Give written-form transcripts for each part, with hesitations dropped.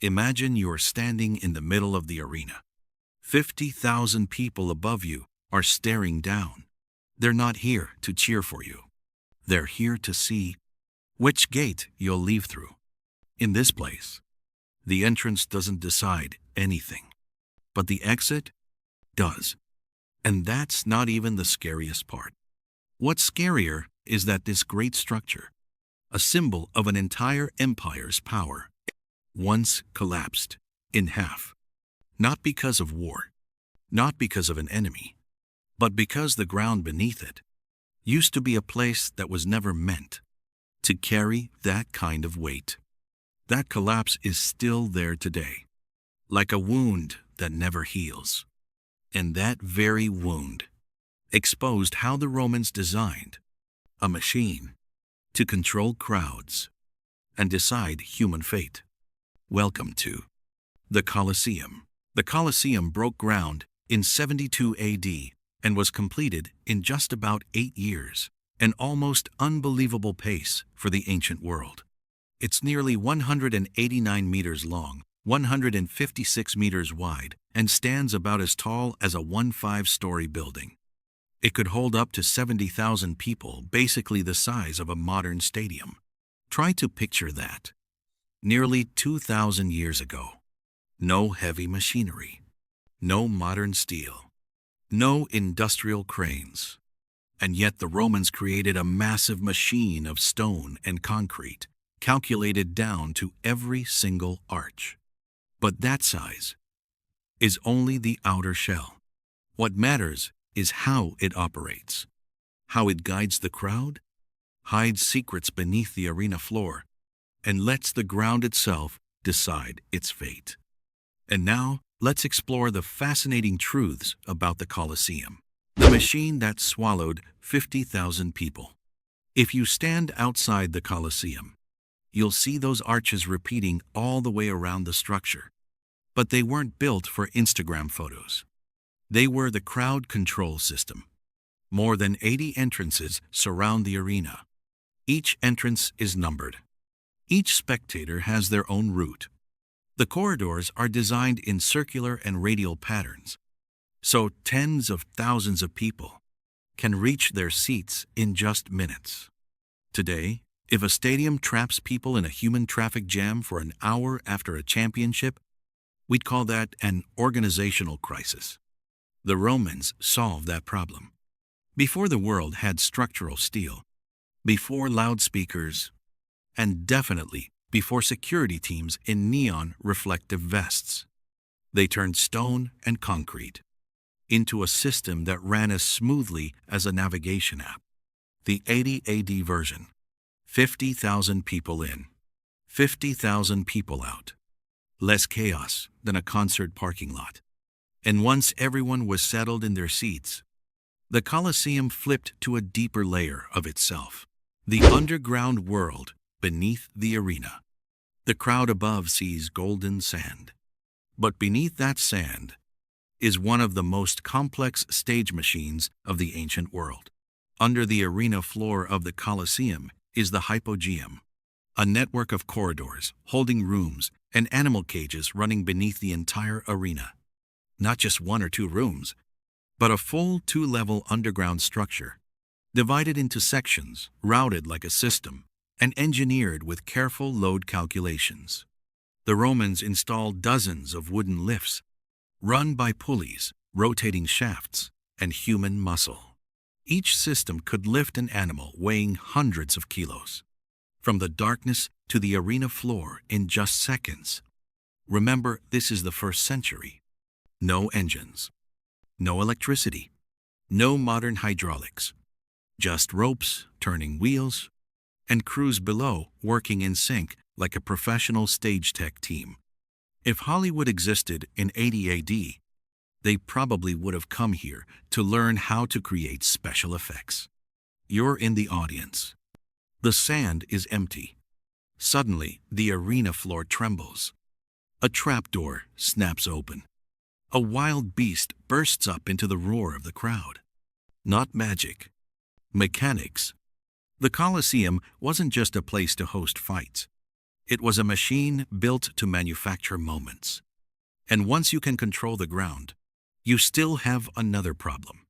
Imagine you're standing in the middle of the arena. 50,000 people above you are staring down. They're not here to cheer for you. They're here to see which gate you'll leave through. In this place, the entrance doesn't decide anything, but the exit does. And that's not even the scariest part. What's scarier is that this great structure, a symbol of an entire empire's power, once collapsed in half. Not because of war, not because of an enemy, but because the ground beneath it used to be a place that was never meant to carry that kind of weight. That collapse is still there today, like a wound that never heals. And that very wound exposed how the Romans designed a machine to control crowds and decide human fate. Welcome to the Colosseum. The Colosseum broke ground in 72 AD and was completed in just about 8 years, an almost unbelievable pace for the ancient world. It's nearly 189 meters long, 156 meters wide, and stands about as tall as a 15-story building. It could hold up to 70,000 people, basically the size of a modern stadium. Try to picture that. Nearly 2,000 years ago. No heavy machinery. No modern steel. No industrial cranes. And yet the Romans created a massive machine of stone and concrete, calculated down to every single arch. But that size is only the outer shell. What matters is how it operates, how it guides the crowd, hides secrets beneath the arena floor, and lets the ground itself decide its fate. And now, let's explore the fascinating truths about the Colosseum, the machine that swallowed 50,000 people. If you stand outside the Colosseum, you'll see those arches repeating all the way around the structure. But they weren't built for Instagram photos. They were the crowd control system. More than 80 entrances surround the arena. Each entrance is numbered. Each spectator has their own route. The corridors are designed in circular and radial patterns, so tens of thousands of people can reach their seats in just minutes. Today, if a stadium traps people in a human traffic jam for an hour after a championship, we'd call that an organizational crisis. The Romans solved that problem. Before the world had structural steel, before loudspeakers, and definitely before security teams in neon reflective vests, they turned stone and concrete into a system that ran as smoothly as a navigation app. The 80 AD version. 50,000 people in, 50,000 people out. Less chaos than a concert parking lot. And once everyone was settled in their seats, the Colosseum flipped to a deeper layer of itself, the underground world beneath the arena. The crowd above sees golden sand, but beneath that sand is one of the most complex stage machines of the ancient world. Under the arena floor of the Colosseum is the hypogeum, a network of corridors, holding rooms, and animal cages running beneath the entire arena. Not just 1 or 2 rooms, but a full 2-level underground structure, divided into sections, routed like a system, and engineered with careful load calculations. The Romans installed dozens of wooden lifts, run by pulleys, rotating shafts, and human muscle. Each system could lift an animal weighing hundreds of kilos, from the darkness to the arena floor in just seconds. Remember, this is the 1st century. No engines, no electricity, no modern hydraulics, just ropes turning wheels, and crews below working in sync like a professional stage tech team. If Hollywood existed in 80 AD, they probably would have come here to learn how to create special effects. You're in the audience. The sand is empty. Suddenly, the arena floor trembles. A trapdoor snaps open. A wild beast bursts up into the roar of the crowd. Not magic. Mechanics. The Colosseum wasn't just a place to host fights. It was a machine built to manufacture moments. And once you can control the ground, you still have another problem.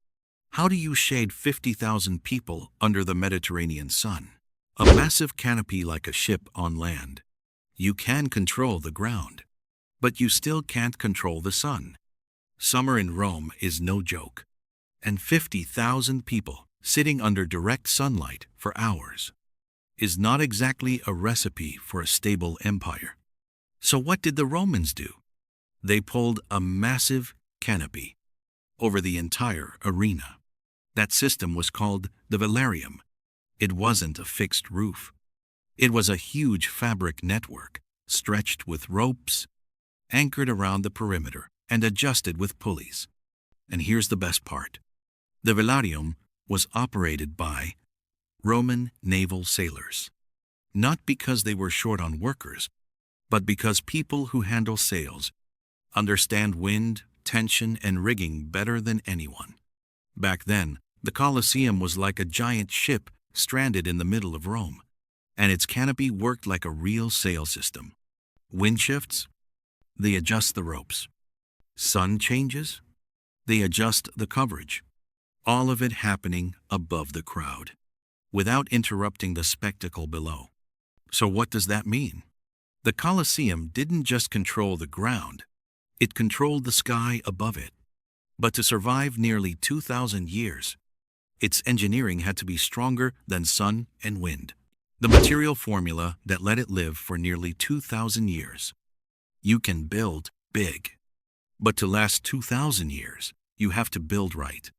How do you shade 50,000 people under the Mediterranean sun? A massive canopy like a ship on land. You can control the ground, but you still can't control the sun. Summer in Rome is no joke. And 50,000 people sitting under direct sunlight for hours is not exactly a recipe for a stable empire. So what did the Romans do? They pulled a massive canopy over the entire arena. That system was called the velarium. It wasn't a fixed roof. It was a huge fabric network, stretched with ropes, anchored around the perimeter, and adjusted with pulleys. And here's the best part. The velarium was operated by Roman naval sailors. Not because they were short on workers, but because people who handle sails understand wind, tension, and rigging better than anyone. Back then, the Colosseum was like a giant ship stranded in the middle of Rome, and its canopy worked like a real sail system. Wind shifts? They adjust the ropes. Sun changes? They adjust the coverage. All of it happening above the crowd, without interrupting the spectacle below. So what does that mean? The Colosseum didn't just control the ground, it controlled the sky above it. But to survive nearly 2,000 years, its engineering had to be stronger than sun and wind. The material formula that let it live for nearly 2,000 years. You can build big, but to last 2,000 years, you have to build right.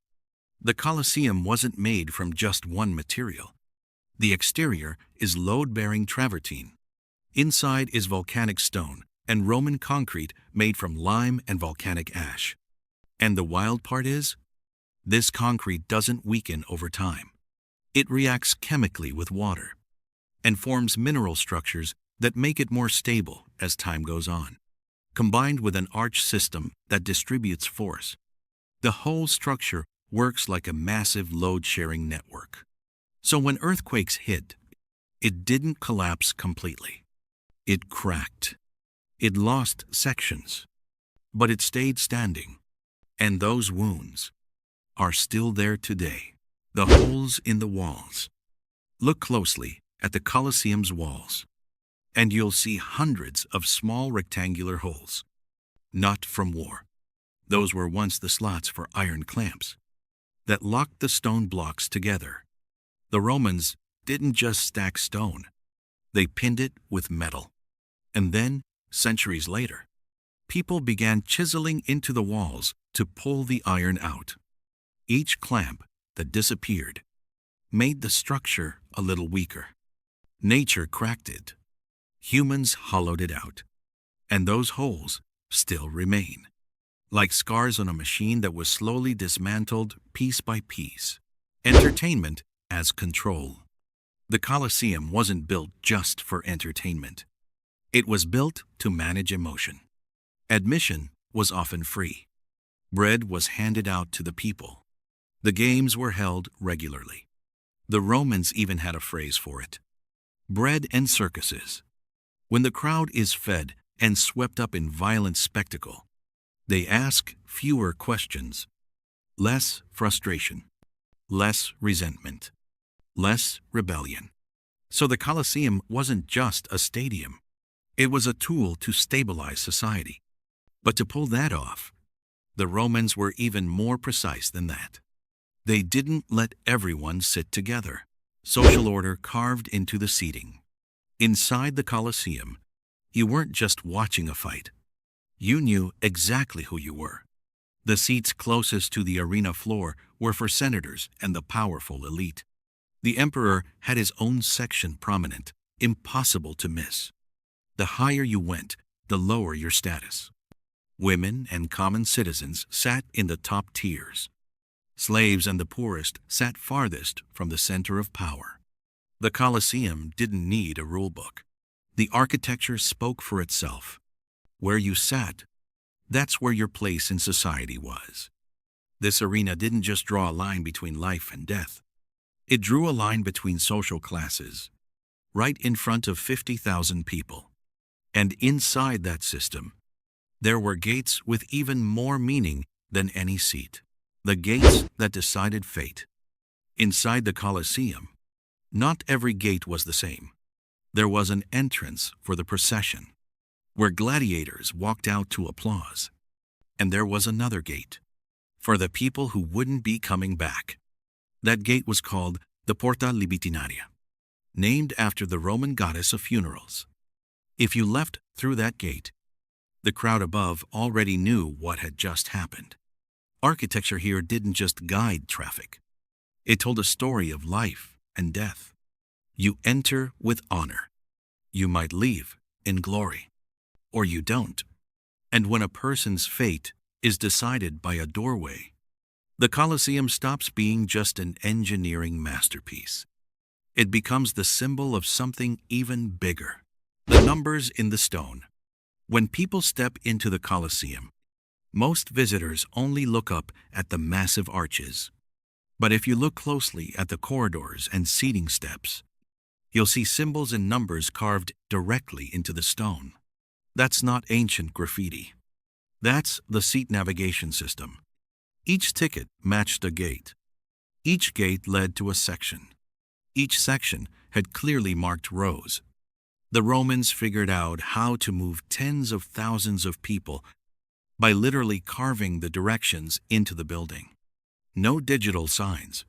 The Colosseum wasn't made from just one material. The exterior is load-bearing travertine. Inside is volcanic stone and Roman concrete made from lime and volcanic ash. And the wild part is, this concrete doesn't weaken over time. It reacts chemically with water and forms mineral structures that make it more stable as time goes on. Combined with an arch system that distributes force, the whole structure works like a massive load-sharing network. So when earthquakes hit, it didn't collapse completely. It cracked. It lost sections, but it stayed standing. And those wounds are still there today. The holes in the walls. Look closely at the Colosseum's walls, and you'll see hundreds of small rectangular holes. Not from war. Those were once the slots for iron clamps that locked the stone blocks together. The Romans didn't just stack stone. They pinned it with metal. And then, centuries later, people began chiseling into the walls to pull the iron out. Each clamp that disappeared made the structure a little weaker. Nature cracked it. Humans hollowed it out. And those holes still remain, like scars on a machine that was slowly dismantled piece by piece. Entertainment as control. The Colosseum wasn't built just for entertainment. It was built to manage emotion. Admission was often free. Bread was handed out to the people. The games were held regularly. The Romans even had a phrase for it. Bread and circuses. When the crowd is fed and swept up in violent spectacle, they ask fewer questions, less frustration, less resentment, less rebellion. So the Colosseum wasn't just a stadium. It was a tool to stabilize society. But to pull that off, the Romans were even more precise than that. They didn't let everyone sit together. Social order carved into the seating. Inside the Colosseum, you weren't just watching a fight. You knew exactly who you were. The seats closest to the arena floor were for senators and the powerful elite. The emperor had his own section prominent, impossible to miss. The higher you went, the lower your status. Women and common citizens sat in the top tiers. Slaves and the poorest sat farthest from the center of power. The Colosseum didn't need a rule book. The architecture spoke for itself. Where you sat, that's where your place in society was. This arena didn't just draw a line between life and death. It drew a line between social classes, right in front of 50,000 people. And inside that system, there were gates with even more meaning than any seat. The gates that decided fate. Inside the Colosseum, not every gate was the same. There was an entrance for the procession, where gladiators walked out to applause. And there was another gate, for the people who wouldn't be coming back. That gate was called the Porta Libitinaria, named after the Roman goddess of funerals. If you left through that gate, the crowd above already knew what had just happened. Architecture here didn't just guide traffic. It told a story of life and death. You enter with honor. You might leave in glory, or you don't. And when a person's fate is decided by a doorway, the Colosseum stops being just an engineering masterpiece. It becomes the symbol of something even bigger. The numbers in the stone. When people step into the Colosseum, most visitors only look up at the massive arches. But if you look closely at the corridors and seating steps, you'll see symbols and numbers carved directly into the stone. That's not ancient graffiti. That's the seat navigation system. Each ticket matched a gate. Each gate led to a section. Each section had clearly marked rows. The Romans figured out how to move tens of thousands of people by literally carving the directions into the building. No digital signs,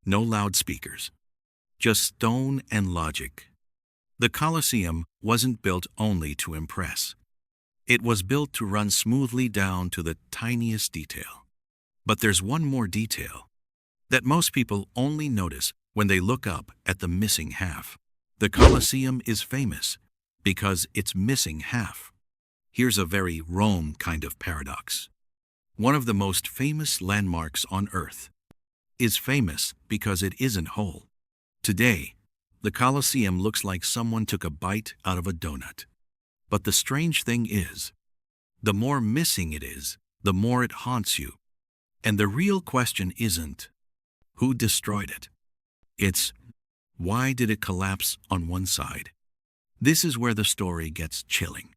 no loudspeakers, just stone and logic. The Colosseum wasn't built only to impress. It was built to run smoothly down to the tiniest detail. But there's one more detail that most people only notice when they look up at the missing half. The Colosseum is famous because it's missing half. Here's a very Rome kind of paradox. One of the most famous landmarks on Earth is famous because it isn't whole. Today, the Colosseum looks like someone took a bite out of a donut. But the strange thing is, the more missing it is, the more it haunts you. And the real question isn't, who destroyed it? It's, why did it collapse on one side? This is where the story gets chilling.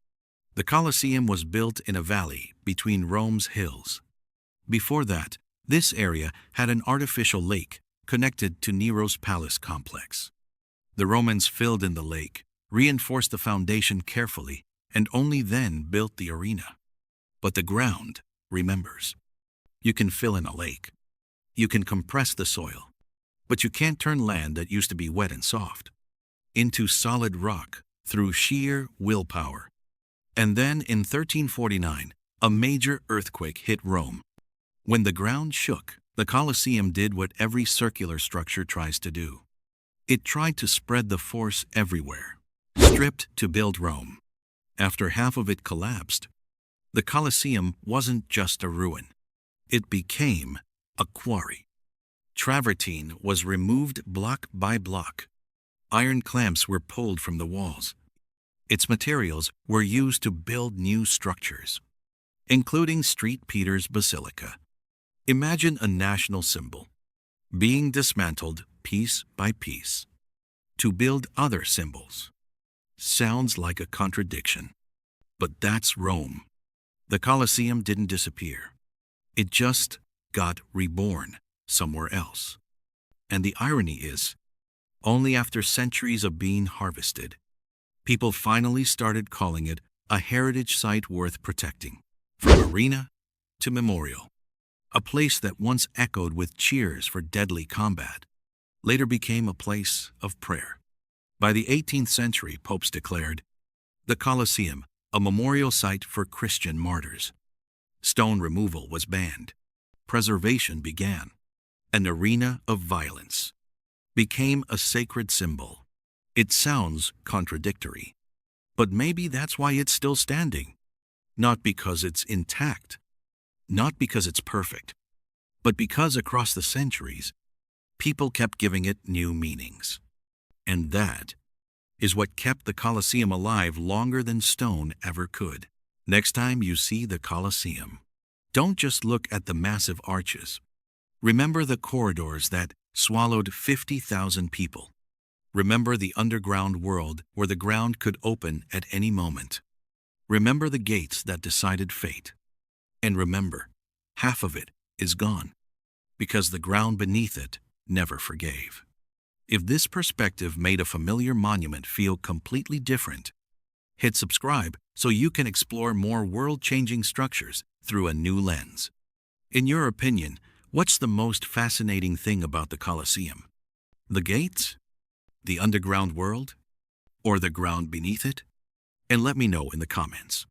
The Colosseum was built in a valley between Rome's hills. Before that, this area had an artificial lake connected to Nero's palace complex. The Romans filled in the lake, reinforced the foundation carefully, and only then built the arena. But the ground remembers. You can fill in a lake. You can compress the soil. But you can't turn land that used to be wet and soft into solid rock through sheer willpower. And then in 1349, a major earthquake hit Rome. When the ground shook, the Colosseum did what every circular structure tries to do. It tried to spread the force everywhere, stripped to build Rome. After half of it collapsed, the Colosseum wasn't just a ruin. It became a quarry. Travertine was removed block by block. Iron clamps were pulled from the walls. Its materials were used to build new structures, including St. Peter's Basilica. Imagine a national symbol being dismantled piece by piece to build other symbols. Sounds like a contradiction, but that's Rome. The Colosseum didn't disappear. It just got reborn somewhere else. And the irony is, only after centuries of being harvested, people finally started calling it a heritage site worth protecting. From arena to memorial, a place that once echoed with cheers for deadly combat, later became a place of prayer. By the 18th century, popes declared the Colosseum a memorial site for Christian martyrs. Stone removal was banned. Preservation began. An arena of violence became a sacred symbol. It sounds contradictory, but maybe that's why it's still standing. Not because it's intact, not because it's perfect, but because across the centuries, people kept giving it new meanings. And that is what kept the Colosseum alive longer than stone ever could. Next time you see the Colosseum, don't just look at the massive arches. Remember the corridors that swallowed 50,000 people. Remember the underground world where the ground could open at any moment. Remember the gates that decided fate. And remember, half of it is gone, because the ground beneath it never forgave. If this perspective made a familiar monument feel completely different, hit subscribe so you can explore more world-changing structures through a new lens. In your opinion, what's the most fascinating thing about the Colosseum? The gates? The underground world? Or the ground beneath it? And let me know in the comments.